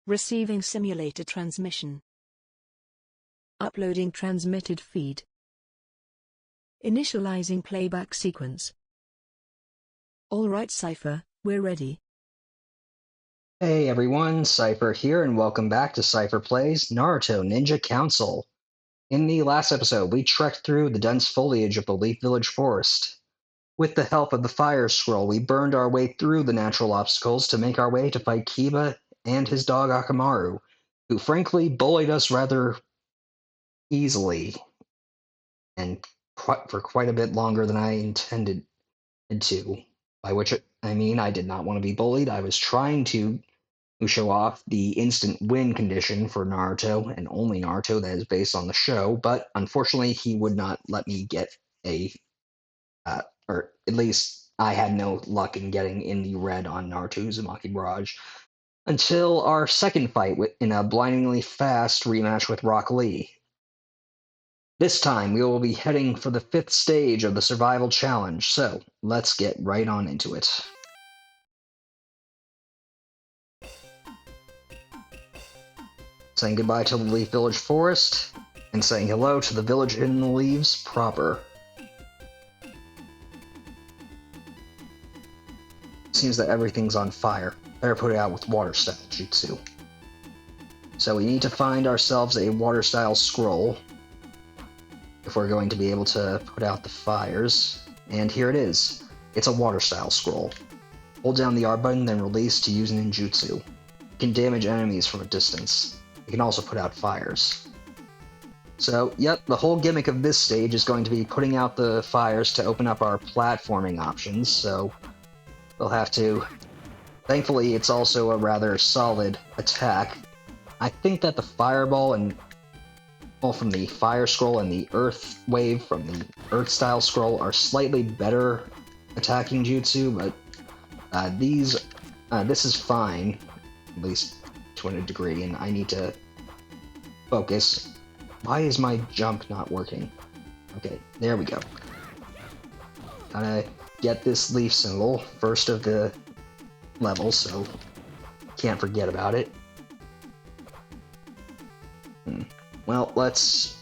Receiving simulator transmission. Uploading transmitted feed. Initializing playback sequence. Alright Seipher, we're ready. Hey everyone, Seipher here, and welcome back to Seipher Plays Naruto Ninja Council. In the last episode, we trekked through the dense foliage of the Leaf Village forest. With the help of the Fire Scroll, we burned our way through the natural obstacles to make our way to fight Kiba and his dog Akamaru, who frankly bullied us rather easily, and for quite a bit longer than I intended to. By which I mean I did not want to be bullied. I was trying to show off the instant win condition for Naruto, and only Naruto that is based on the show, but unfortunately he would not let me get or at least I had no luck in getting in the red on Naruto Uzumaki Barrage, until our second fight in a blindingly fast rematch with Rock Lee. This time we will be heading for the 5th stage of the survival challenge, so let's get right on into it. Saying goodbye to the Leaf Village forest, and saying hello to the village in the leaves proper. Seems that everything's on fire. Better put it out with water-style jutsu. So we need to find ourselves a water-style scroll if we're going to be able to put out the fires. And here it is. It's a water-style scroll. Hold down the R button, then release to use ninjutsu. You can damage enemies from a distance. You can also put out fires. So, yep, the whole gimmick of this stage is going to be putting out the fires to open up our platforming options, so we'll have to... Thankfully, it's also a rather solid attack. I think that the fireball from the fire scroll and the earth wave from the earth style scroll are slightly better attacking jutsu, but this is fine, at least to a degree, and I need to focus. Why is my jump not working? Okay, there we go. Gotta get this leaf symbol, first of the level, so can't forget about it. Well, let's...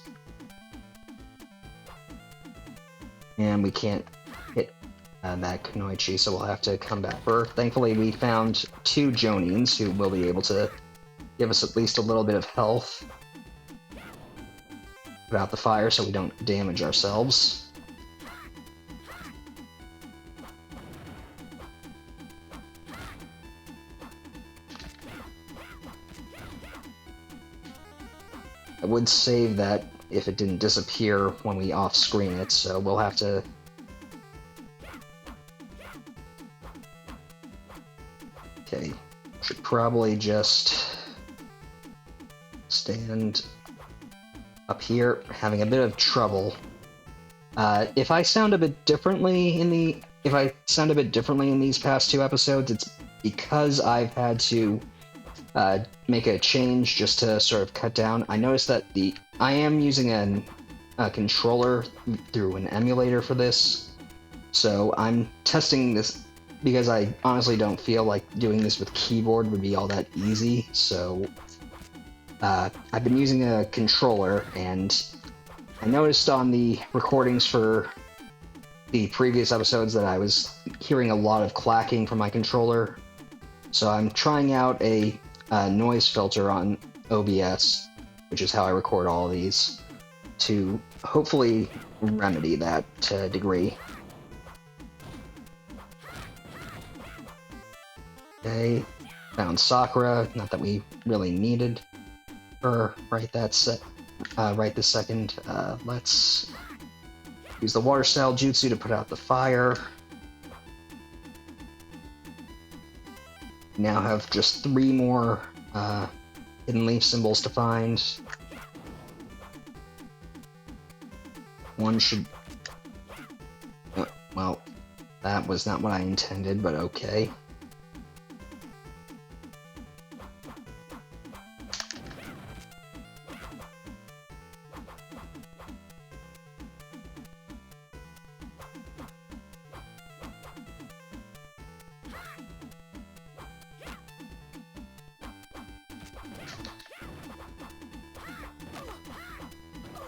And we can't hit that Kunoichi, so we'll have to come back for... Thankfully, we found 2 Jonins who will be able to give us at least a little bit of health. Put out the fire so we don't damage ourselves. I would save that if it didn't disappear when we off-screen it, so we'll have to... Okay, should probably just stand up here, having a bit of trouble. If I sound a bit differently in these past 2 episodes, it's because I've had to make a change just to sort of cut down. I noticed that I am using a controller through an emulator for this, so I'm testing this because I honestly don't feel like doing this with keyboard would be all that easy, so I've been using a controller, and I noticed on the recordings for the previous episodes that I was hearing a lot of clacking from my controller, so I'm trying out a noise filter on OBS, which is how I record all of these, to hopefully remedy that to a degree. Okay, found Sakura, not that we really needed her right this second. Let's use the water style jutsu to put out the fire. Now have just 3 more hidden leaf symbols to find. One should... well, that was not what I intended, but okay.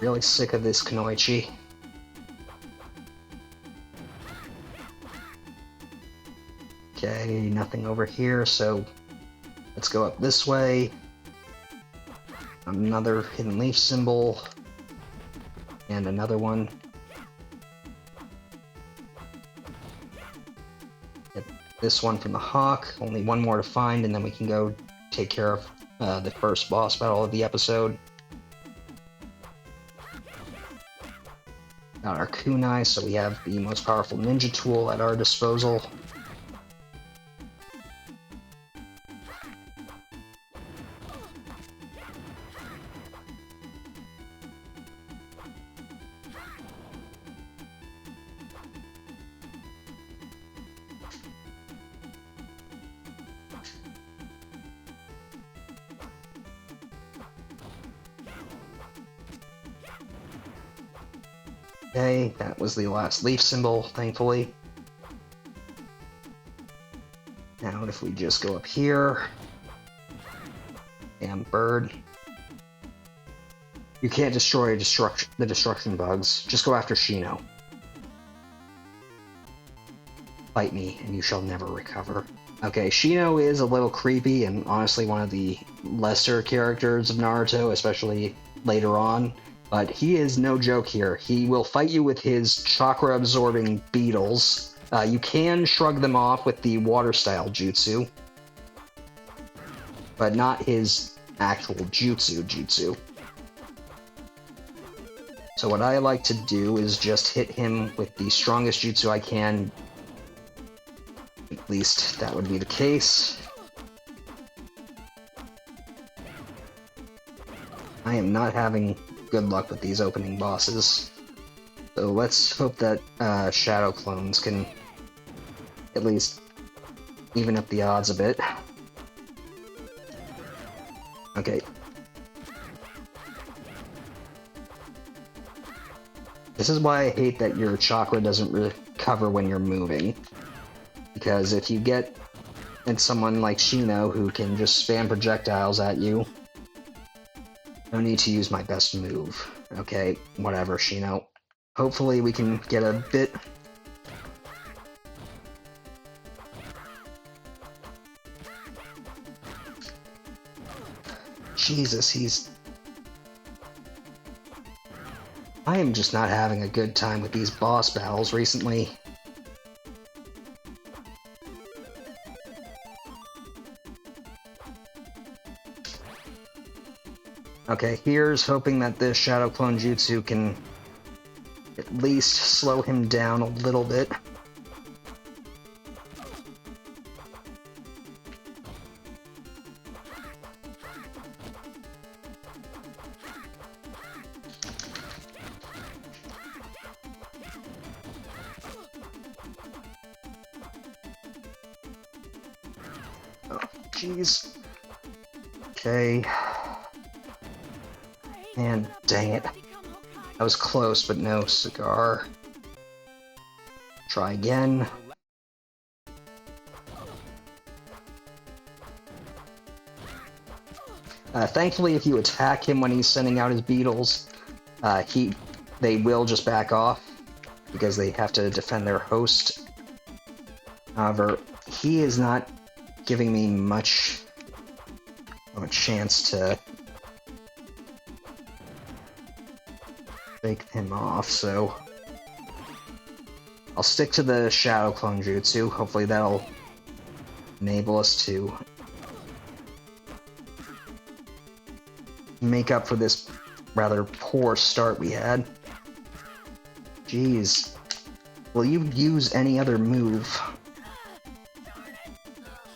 Really sick of this Kunoichi. Okay, nothing over here, so let's go up this way. Another hidden leaf symbol. And another one. Get this one from the hawk. Only one more to find, and then we can go take care of the first boss battle of the episode. Got our kunai, so we have the most powerful ninja tool at our disposal. Okay, that was the last leaf symbol, thankfully. Now if we just go up here... Damn bird. You can't destroy the destruction bugs. Just go after Shino. Fight me, and you shall never recover. Okay, Shino is a little creepy, and honestly one of the lesser characters of Naruto, especially later on. But he is no joke here. He will fight you with his chakra-absorbing beetles. You can shrug them off with the water-style jutsu, but not his actual jutsu. So what I like to do is just hit him with the strongest jutsu I can. At least that would be the case. I am not having good luck with these opening bosses. So let's hope that Shadow Clones can at least even up the odds a bit. Okay. This is why I hate that your chakra doesn't recover when you're moving. Because if you get at someone like Shino who can just spam projectiles at you, no need to use my best move. Okay, whatever, Shino. Hopefully we can get a bit... Jesus, he's... I am just not having a good time with these boss battles recently. Okay, here's hoping that this Shadow Clone Jutsu can at least slow him down a little bit. Oh, jeez. Okay. Man, dang it. That was close, but no cigar. Try again. Thankfully, if you attack him when he's sending out his beetles, they will just back off, because they have to defend their host. However, he is not giving me much of a chance to take him off, so I'll stick to the Shadow Clone Jutsu. Hopefully that'll enable us to make up for this rather poor start we had. Jeez. Will you use any other move?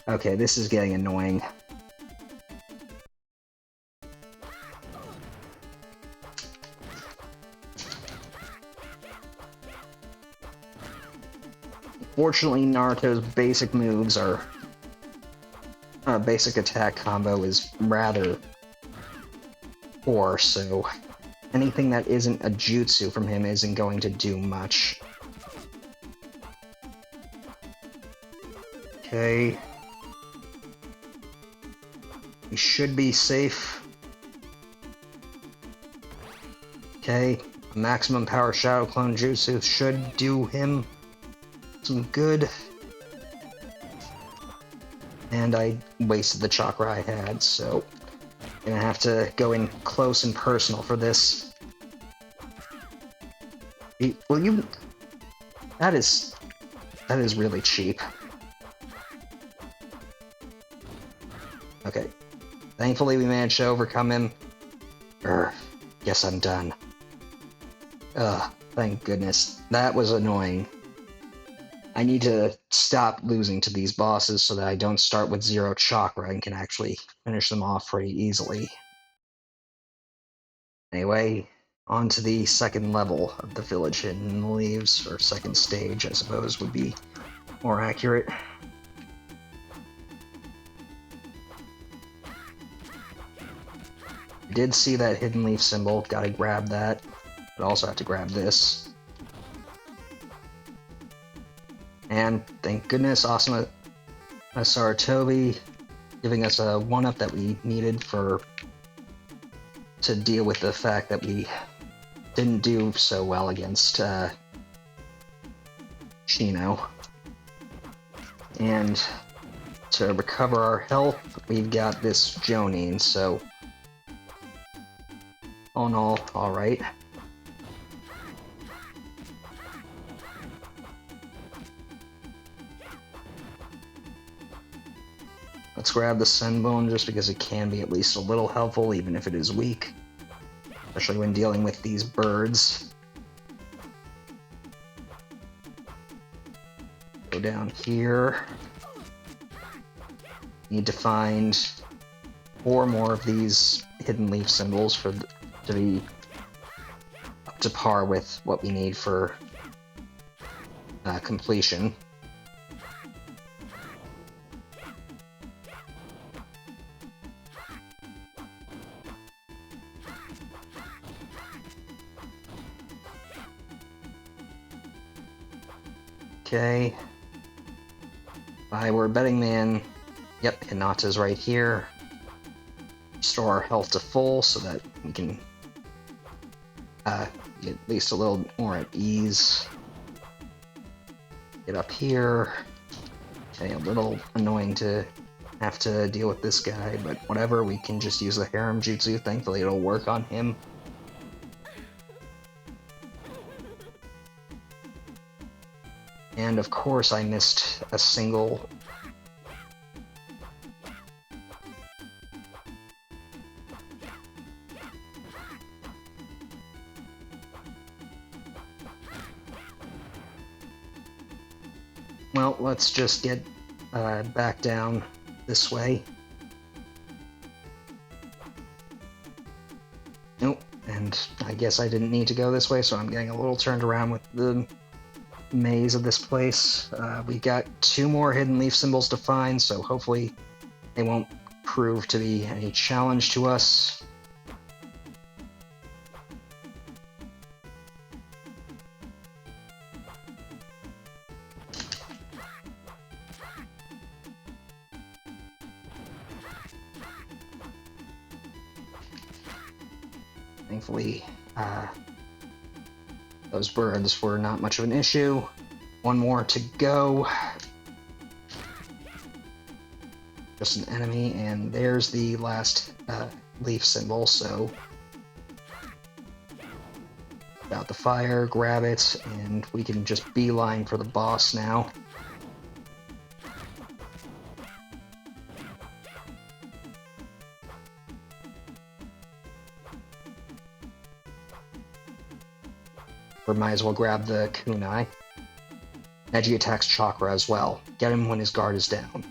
Okay, this is getting annoying. Fortunately, Naruto's basic moves are... basic attack combo is rather poor, so anything that isn't a jutsu from him isn't going to do much. Okay. We should be safe. Okay, maximum power Shadow Clone Jutsu should do him some good. And I wasted the chakra I had, so I'm gonna have to go in close and personal for this. Will you... That is really cheap. Okay. Thankfully we managed to overcome him. Guess I'm done. Thank goodness. That was annoying. I need to stop losing to these bosses so that I don't start with 0 chakra and can actually finish them off pretty easily. Anyway, on to the second level of the Village Hidden Leaves, or second stage, I suppose, would be more accurate. I did see that hidden leaf symbol, gotta grab that, but also have to grab this. And thank goodness, Asuna Saratobi giving us a 1-up that we needed to deal with the fact that we didn't do so well against Shino. And to recover our health, we've got this Jonin, so all in all, alright. Let's grab the Senbone just because it can be at least a little helpful, even if it is weak. Especially when dealing with these birds. Go down here. Need to find 4 more of these hidden leaf symbols to be up to par with what we need for completion. Okay. If I were a betting man, yep, Hinata's right here. Restore our health to full so that we can get at least a little more at ease. Get up here. Okay, a little annoying to have to deal with this guy, but whatever, we can just use the Harem Jutsu. Thankfully it'll work on him. And of course I missed a single... Well, let's just get back down this way. Nope, and I guess I didn't need to go this way, so I'm getting a little turned around with the maze of this place. We got 2 more hidden leaf symbols to find, so hopefully they won't prove to be any challenge to us. Thankfully, those birds were not much of an issue. 1 more to go. Just an enemy, and there's the last leaf symbol, so... Out the fire, grab it, and we can just beeline for the boss now. Or might as well grab the kunai. Neji attacks Chakra as well. Get him when his guard is down.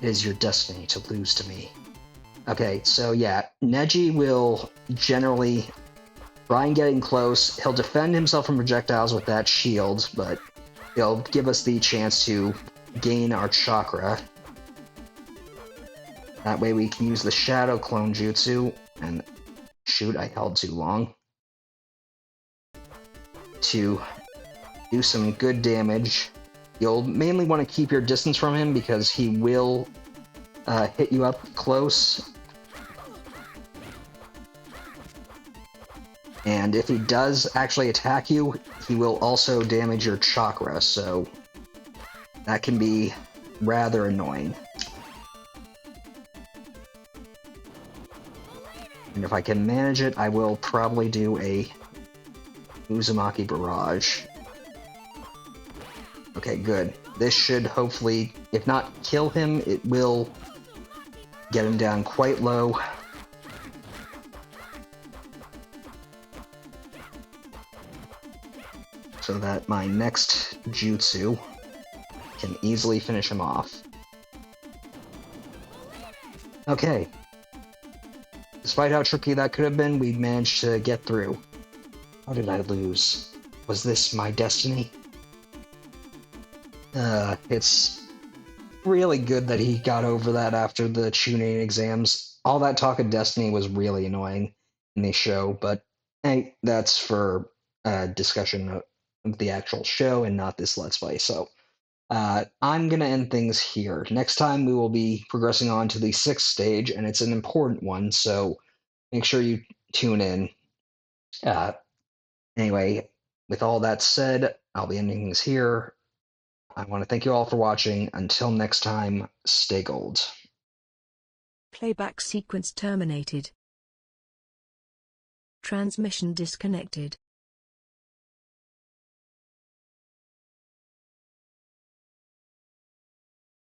It is your destiny to lose to me. Okay, so yeah, Neji will generally try and get in close. He'll defend himself from projectiles with that shield, but he'll give us the chance to gain our Chakra. That way we can use the Shadow Clone Jutsu, and shoot, I held too long, to do some good damage. You'll mainly want to keep your distance from him because he will hit you up close. And if he does actually attack you, he will also damage your chakra, so that can be rather annoying. And if I can manage it, I will probably do a Uzumaki Barrage. Okay, good. This should hopefully, if not kill him, it will get him down quite low. So that my next jutsu can easily finish him off. Okay. Despite how tricky that could have been, we managed to get through. How did I lose? Was this my destiny? It's really good that he got over that after the Chunin exams. All that talk of destiny was really annoying in the show, but hey, that's for discussion of the actual show and not this Let's Play, so I'm gonna end things here. Next time we will be progressing on to the 6th stage, and it's an important one, so make sure you tune in. Anyway, with all that said, I'll be ending things here. I want to thank you all for watching. Until next time, stay gold. Playback sequence terminated. Transmission disconnected.